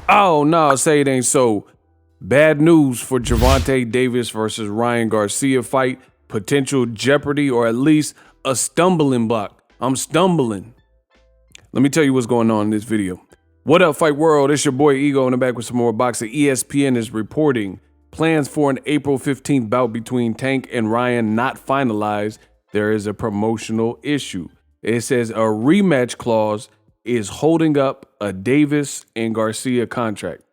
Oh no, say it ain't so. Bad news for Gervonta Davis versus Ryan Garcia fight. Potential jeopardy or at least a stumbling block. I'm stumbling. Let me tell you what's going on in this video. What up, Fight World? It's your boy Ego in the back with some more boxing. ESPN is reporting plans for an April 15th bout between Tank and Ryan not finalized. There is a promotional issue. It says a rematch clause is holding up a Davis and Garcia contract.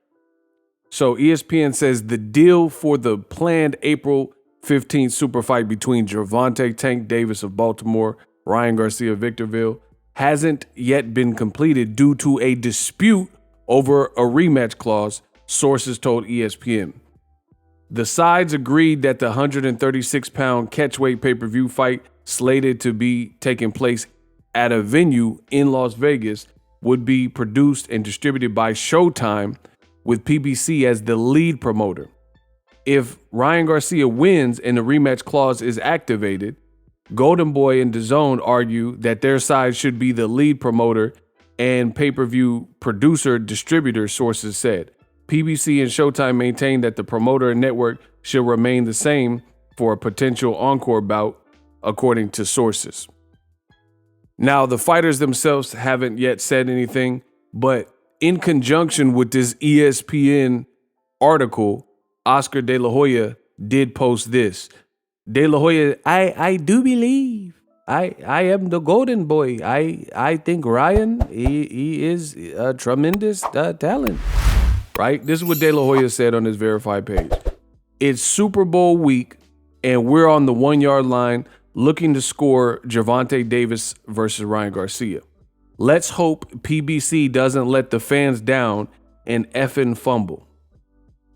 So ESPN says the deal for the planned April 15th super fight between Gervonta Tank Davis of Baltimore, Ryan Garcia of Victorville hasn't yet been completed due to a dispute over a rematch clause, sources told ESPN. The sides agreed that the 136-pound catchweight pay-per-view fight slated to be taking place at a venue in Las Vegas would be produced and distributed by Showtime with PBC as the lead promoter. If Ryan Garcia wins and the rematch clause is activated, Golden Boy and DAZN argue that their side should be the lead promoter and pay-per-view producer distributor, sources said. PBC and Showtime maintain that the promoter and network should remain the same for a potential encore bout, according to sources. Now, the fighters themselves haven't yet said anything, but in conjunction with this ESPN article, Oscar De La Hoya did post this. De La Hoya, I do believe I am the golden boy. I think Ryan, he is a tremendous talent, right? This is what De La Hoya said on his verified page. It's Super Bowl week, and we're on the 1 yard line looking to score Gervonta Davis versus Ryan Garcia. Let's hope PBC doesn't let the fans down and effing fumble.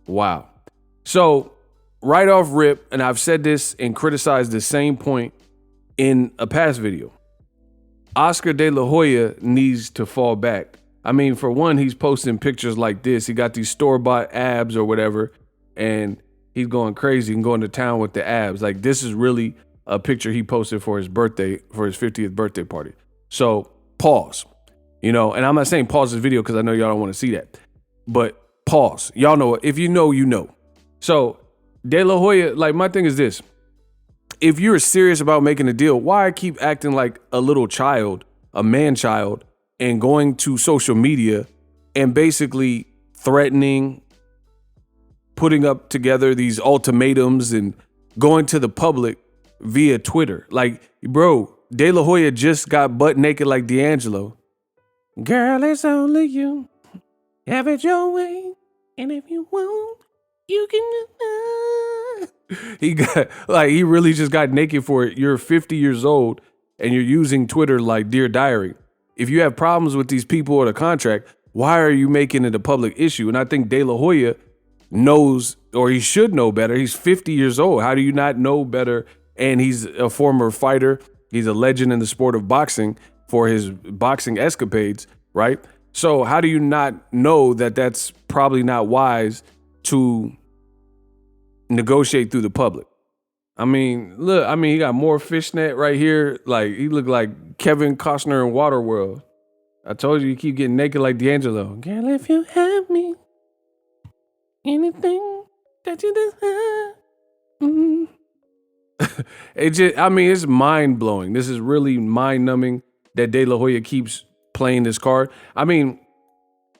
Wow. So right off rip, and I've said this and criticized the same point in a past video, Oscar De La Hoya needs to fall back. I mean, for one, he's posting pictures like this. He got these store-bought abs or whatever, and he's going crazy and going to town with the abs. Like, this is really a picture he posted for his birthday, for his 50th birthday party. So pause, and I'm not saying pause this video because I know y'all don't want to see that, but pause. Y'all know, if you know, you know. So De La Hoya, like, my thing is this. If you're serious about making a deal, why keep acting like a little child, a man child, and going to social media and basically threatening, putting up together these ultimatums and going to the public via Twitter? Like, bro, De La Hoya just got butt naked like D'Angelo. Girl, it's only you. Have it your way. And if you won't, you can. He really just got naked for it. You're 50 years old and you're using Twitter like Dear Diary. If you have problems with these people or the contract, why are you making it a public issue? And I think De La Hoya knows, or he should know better. He's 50 years old. How do you not know better? And he's a former fighter. He's a legend in the sport of boxing for his boxing escapades, right? So how do you not know that that's probably not wise to negotiate through the public? I mean, look, he got more fishnet right here. Like, he looked like Kevin Costner in Waterworld. I told you keep getting naked like D'Angelo. Girl, if you have me, anything that you desire. It's mind blowing. This is really mind numbing that De La Hoya keeps playing this card. I mean,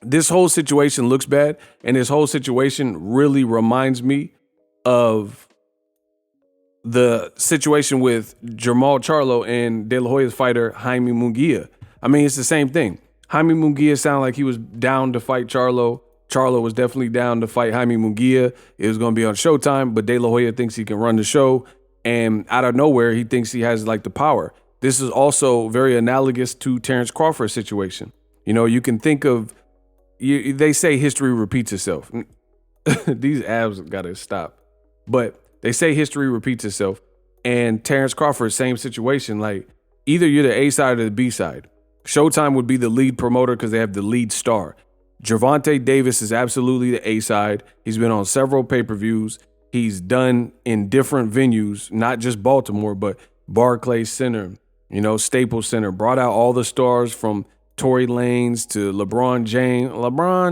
this whole situation looks bad, and this whole situation really reminds me of the situation with Jermall Charlo and De La Hoya's fighter Jaime Munguia. I mean, it's the same thing. Jaime Munguia sounded like he was down to fight Charlo. Charlo was definitely down to fight Jaime Munguia. It was going to be on Showtime, but De La Hoya thinks he can run the show. And out of nowhere, he thinks he has like the power. This is also very analogous to Terrence Crawford's situation. You can think of, they say history repeats itself. These abs got to stop. But they say history repeats itself. And Terrence Crawford, same situation. Like, either you're the A side or the B side. Showtime would be the lead promoter because they have the lead star. Gervonta Davis is absolutely the A side. He's been on several pay-per-views. He's done in different venues, not just Baltimore, but Barclays Center, Staples Center, brought out all the stars from Tory Lanez to LeBron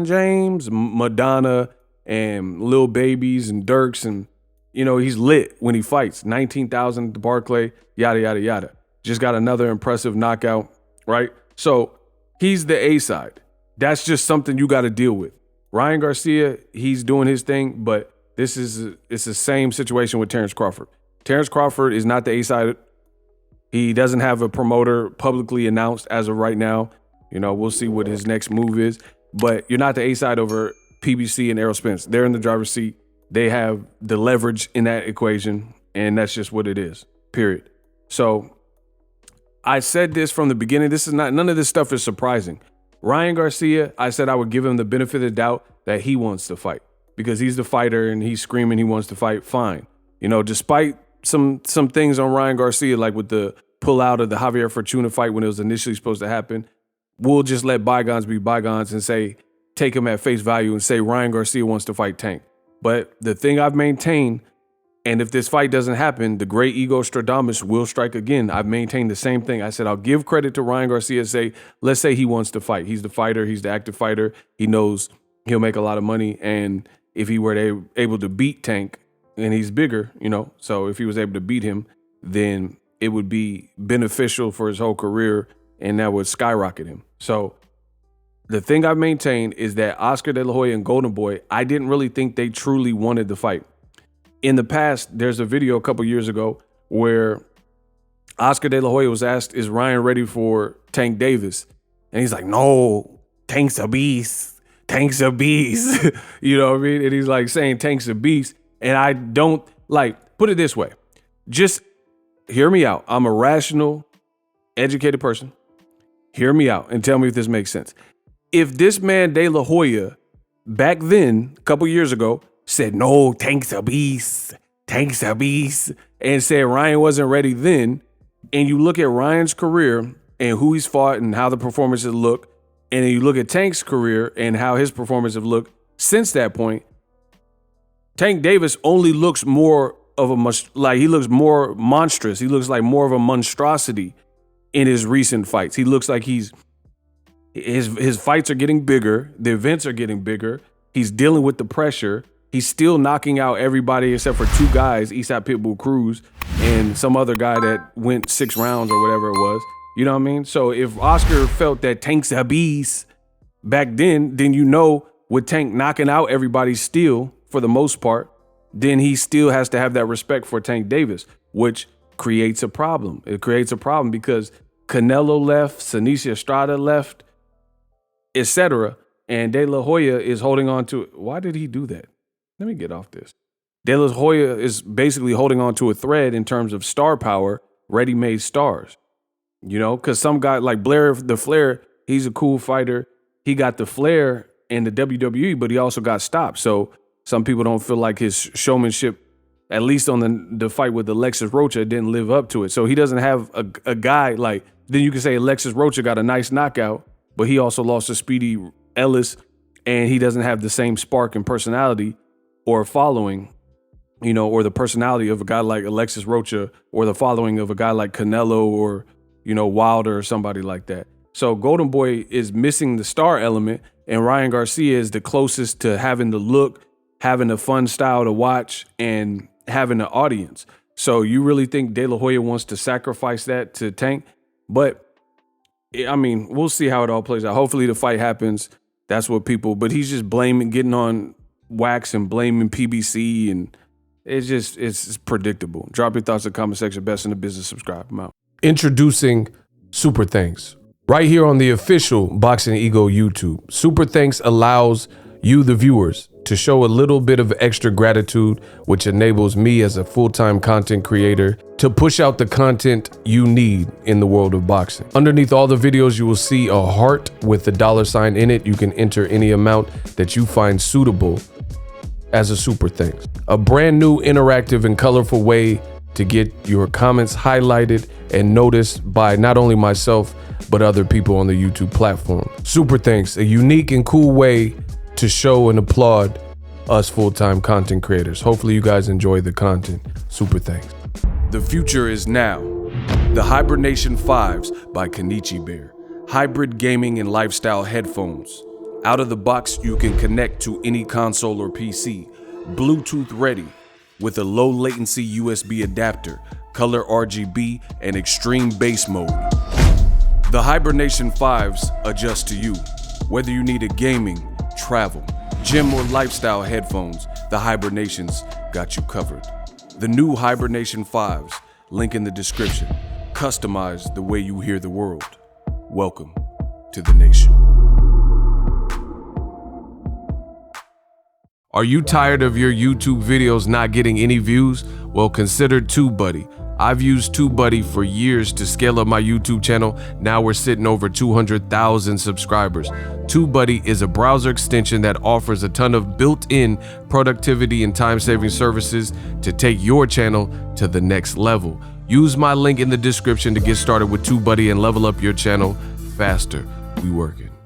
James, Madonna, and Lil Babies and Dirks, and he's lit when he fights. 19,000 at the Barclay, yada yada yada. Just got another impressive knockout, right? So he's the A side. That's just something you got to deal with. Ryan Garcia, he's doing his thing, but it's the same situation with Terrence Crawford. Terrence Crawford is not the A side. He doesn't have a promoter publicly announced as of right now. We'll see what his next move is, but you're not the A side over PBC and Errol Spence. They're in the driver's seat. They have the leverage in that equation, and that's just what it is, period. So I said this from the beginning. None of this stuff is surprising. Ryan Garcia, I said I would give him the benefit of the doubt that he wants to fight because he's the fighter and he's screaming he wants to fight. Fine. Despite some things on Ryan Garcia, like with the pull out of the Javier Fortuna fight when it was initially supposed to happen, we'll just let bygones be bygones and take him at face value and say Ryan Garcia wants to fight Tank. But the thing I've maintained, and if this fight doesn't happen, the great ego Stradamus will strike again. I've maintained the same thing. I said I'll give credit to Ryan Garcia. Let's say he wants to fight. He's the fighter. He's the active fighter. He knows he'll make a lot of money. And if he were able to beat Tank, and he's bigger, so if he was able to beat him, then it would be beneficial for his whole career, and that would skyrocket him. So the thing I've maintained is that Oscar De La Hoya and Golden Boy, I didn't really think they truly wanted the fight. In the past, there's a video a couple years ago where Oscar De La Hoya was asked, is Ryan ready for Tank Davis? And he's like, no, Tank's a beast. Tank's a beast. You know what I mean? And he's like saying Tank's a beast. And I don't put it this way. Just hear me out. I'm a rational, educated person. Hear me out and tell me if this makes sense. If this man De La Hoya back then, a couple years ago, said, no, Tank's a beast, and said Ryan wasn't ready then, and you look at Ryan's career and who he's fought and how the performances look, and then you look at Tank's career and how his performances have looked since that point, Tank Davis only looks more of he looks more monstrous. He looks like more of a monstrosity in his recent fights. He looks like his fights are getting bigger. The events are getting bigger. He's dealing with the pressure. He's still knocking out everybody except for two guys, Eastside Pitbull Cruz and some other guy that went 6 rounds or whatever it was. You know what I mean? So if Oscar felt that Tank's a beast back then with Tank knocking out everybody still for the most part, then he still has to have that respect for Tank Davis, which creates a problem. It creates a problem because Canelo left, Seniesa Estrada left, etc. And De La Hoya is holding on to it. Why did he do that? Let me get off this. De La Hoya is basically holding on to a thread in terms of star power, ready-made stars. Because some guy like Blair the Flair, he's a cool fighter. He got the flair in the WWE, but he also got stopped. So some people don't feel like his showmanship, at least on the fight with Alexis Rocha, didn't live up to it. So he doesn't have a guy like, then you can say Alexis Rocha got a nice knockout, but he also lost to Speedy Ellis, and he doesn't have the same spark and personality or following, or the personality of a guy like Alexis Rocha or the following of a guy like Canelo or, Wilder or somebody like that. So Golden Boy is missing the star element, and Ryan Garcia is the closest to having the look, having a fun style to watch, and having an audience. So you really think De La Hoya wants to sacrifice that to Tank? But I mean, we'll see how it all plays out. Hopefully the fight happens. That's what but he's just getting on wax and blaming PBC, and it's predictable. Drop your thoughts in the comment section. Best in the business. Subscribe. I'm out. Introducing Super Thanks. Right here on the official Boxing Ego YouTube. Super Thanks allows you, the viewers, to show a little bit of extra gratitude, which enables me as a full-time content creator to push out the content you need in the world of boxing. Underneath all the videos, you will see a heart with the $sign in it. You can enter any amount that you find suitable as a super thanks. A brand new interactive and colorful way to get your comments highlighted and noticed by not only myself, but other people on the YouTube platform. Super thanks, a unique and cool way to show and applaud us full-time content creators. Hopefully you guys enjoy the content. Super thanks. The future is now. The Hibernation 5s by Kenichi Bear. hybrid gaming and lifestyle headphones. Out of the box, you can connect to any console or PC, Bluetooth ready, with a low latency USB adapter, color RGB, and extreme bass mode. The Hibernation 5s adjust to you. Whether you need a gaming, travel, gym, or lifestyle headphones, the Hibernations got you covered. The new Hibernation 5s, link in the description, customize the way you hear the world. Welcome to the nation. Are you tired of your YouTube videos not getting any views? Well, consider TubeBuddy. I've used TubeBuddy for years to scale up my YouTube channel. Now we're sitting over 200,000 subscribers. TubeBuddy is a browser extension that offers a ton of built-in productivity and time-saving services to take your channel to the next level. Use my link in the description to get started with TubeBuddy and level up your channel faster. We working.